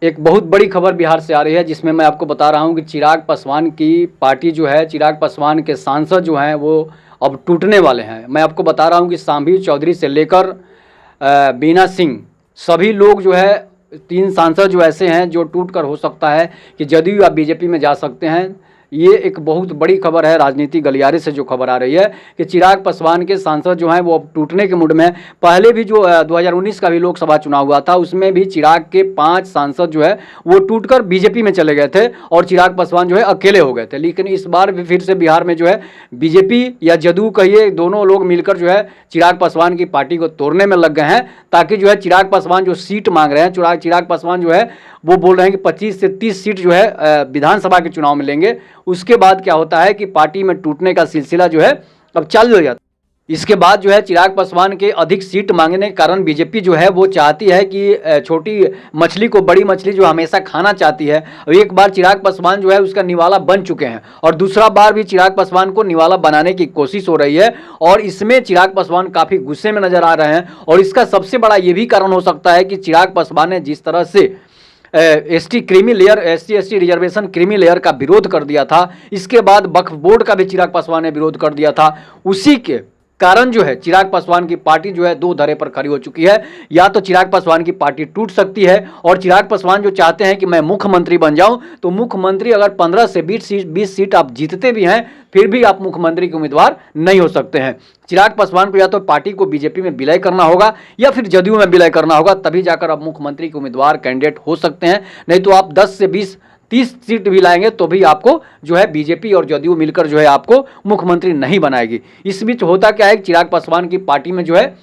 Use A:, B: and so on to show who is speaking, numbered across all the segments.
A: एक बहुत बड़ी खबर बिहार से आ रही है, जिसमें मैं आपको बता रहा हूं कि चिराग पासवान की पार्टी जो है, चिराग पासवान के सांसद जो हैं वो अब टूटने वाले हैं। मैं आपको बता रहा हूं कि शांभवी चौधरी से लेकर बीना सिंह, सभी लोग जो है 3 सांसद जो ऐसे हैं जो टूट कर हो सकता है कि जदयू या बीजेपी में जा सकते हैं। ये एक बहुत बड़ी खबर है, राजनीतिक गलियारे से जो खबर आ रही है कि चिराग पासवान के सांसद जो हैं वो अब टूटने के मूड में। पहले भी जो 2019 का भी लोकसभा चुनाव हुआ था, उसमें भी चिराग के 5 सांसद जो है वो टूटकर बीजेपी में चले गए थे और चिराग पासवान जो है अकेले हो गए थे। लेकिन इस बार भी फिर से बिहार में जो है बीजेपी या जदयू कहिए, दोनों लोग मिलकर जो है चिराग पासवान की पार्टी को तोड़ने में लग गए हैं, ताकि जो है चिराग पासवान जो सीट मांग रहे हैं, चिराग पासवान जो है वो बोल रहे हैं कि 25 से 30 सीट जो है विधानसभा के चुनाव में लेंगे। उसके बाद क्या होता है कि पार्टी में टूटने का सिलसिला जो है अब चालू हो जाता है। इसके बाद जो है चिराग पासवान के अधिक सीट मांगने के कारण बीजेपी जो है वो चाहती है कि छोटी मछली को बड़ी मछली जो हमेशा खाना चाहती है। एक बार चिराग पासवान जो है उसका निवाला बन चुके हैं और दूसरा बार भी चिराग पासवान को निवाला बनाने की कोशिश हो रही है और इसमें चिराग पासवान काफ़ी गुस्से में नजर आ रहे हैं। और इसका सबसे बड़ा ये भी कारण हो सकता है कि चिराग पासवान ने जिस तरह से एसटी रिजर्वेशन क्रीमी लेयर का विरोध कर दिया था, इसके बाद वक्फ बोर्ड का भी चिराग पासवान ने विरोध कर दिया था। उसी के कारण जो है चिराग पासवान की पार्टी जो है 2 धरे पर खड़ी हो चुकी है। या तो चिराग पासवान की पार्टी टूट सकती है और चिराग पासवान जो चाहते हैं कि मैं मुख्यमंत्री बन जाऊं, तो मुख्यमंत्री अगर 15 से 20 सीट आप जीतते भी हैं, फिर भी आप मुख्यमंत्री के उम्मीदवार नहीं हो सकते हैं। चिराग पासवान को या तो पार्टी को बीजेपी में विलय करना होगा या फिर जदयू में विलय करना होगा, तभी जाकर आप मुख्यमंत्री के उम्मीदवार कैंडिडेट हो सकते हैं। नहीं तो आप 10 से 20-30 सीट भी लाएंगे तो भी आपको जो है बीजेपी और जदयू मिलकर जो है आपको मुख्यमंत्री नहीं बनाएगी। इस बीच होता क्या है कि चिराग पासवान की पार्टी में जो है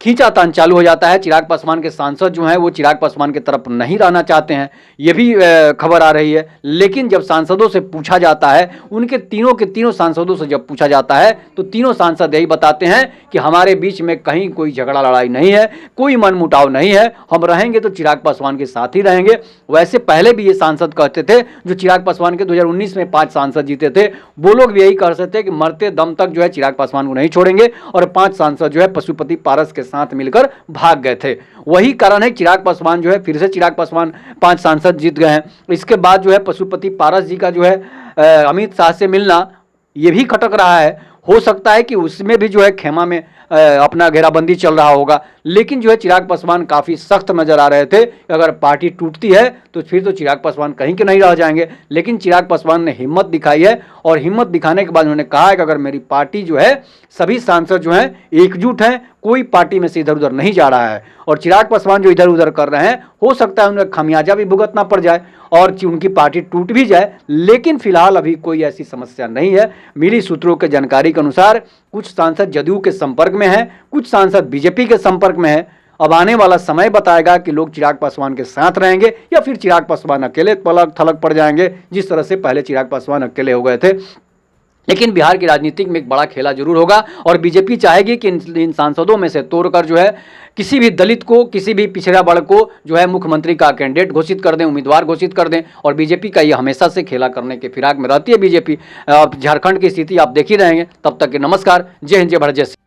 A: खींचातान चालू हो जाता है। चिराग पासवान के सांसद जो हैं वो चिराग पासवान की तरफ नहीं रहना चाहते हैं, ये भी खबर आ रही है। लेकिन जब सांसदों से पूछा जाता है, उनके तीनों के तीनों सांसदों से जब पूछा जाता है, तो तीनों सांसद यही बताते हैं कि हमारे बीच में कहीं कोई झगड़ा लड़ाई नहीं है, कोई मनमुटाव नहीं है, हम रहेंगे तो चिराग पासवान के साथ ही रहेंगे। वैसे पहले भी ये सांसद कहते थे, जो चिराग पासवान के 2019 में 5 सांसद जीते थे, वो लोग भी यही कहते थे कि मरते दम तक जो है चिराग पासवान को नहीं छोड़ेंगे। और 5 सांसद जो है पशुपति पारस के साथ मिलकर भाग गए थे। वही कारण है चिराग पासवान जो है फिर से चिराग पासवान 5 सांसद जीत गए हैं। इसके बाद जो है पशुपति पारस जी का जो है अमित शाह से मिलना ये भी खटक रहा है। हो सकता है कि उसमें भी जो है खेमा में अपना घेराबंदी चल रहा होगा। लेकिन जो है चिराग पासवान काफ़ी सख्त नजर आ रहे थे, अगर पार्टी टूटती है तो फिर तो चिराग पासवान कहीं के नहीं रह जाएंगे। लेकिन चिराग पासवान ने हिम्मत दिखाई है और हिम्मत दिखाने के बाद उन्होंने कहा है कि अगर मेरी पार्टी जो है, सभी सांसद जो हैं एकजुट हैं, कोई पार्टी में से इधर उधर नहीं जा रहा है। और चिराग पासवान जो इधर उधर कर रहे हैं, हो सकता है उन्हें खमियाजा भी भुगतना पड़ जाए और उनकी पार्टी टूट भी जाए। लेकिन फिलहाल अभी कोई ऐसी समस्या नहीं है। मिली सूत्रों के जानकारी के अनुसार कुछ सांसद जदयू के संपर्क में हैं, कुछ सांसद बीजेपी के संपर्क में हैं। अब आने वाला समय बताएगा कि लोग चिराग पासवान के साथ रहेंगे या फिर चिराग पासवान अकेले पलक थलक पड़ जाएंगे, जिस तरह से पहले चिराग पासवान अकेले हो गए थे। लेकिन बिहार की राजनीति में एक बड़ा खेला जरूर होगा और बीजेपी चाहेगी कि इन सांसदों में से तोड़कर जो है किसी भी दलित को, किसी भी पिछड़ा वर्ग को जो है मुख्यमंत्री का कैंडिडेट घोषित कर दें, उम्मीदवार घोषित कर दें। और बीजेपी का ये हमेशा से खेला करने के फिराक में रहती है बीजेपी। झारखंड की स्थिति आप देख ही रहेंगे। तब तक के नमस्कार, जय हिंद, जय भारत, जय।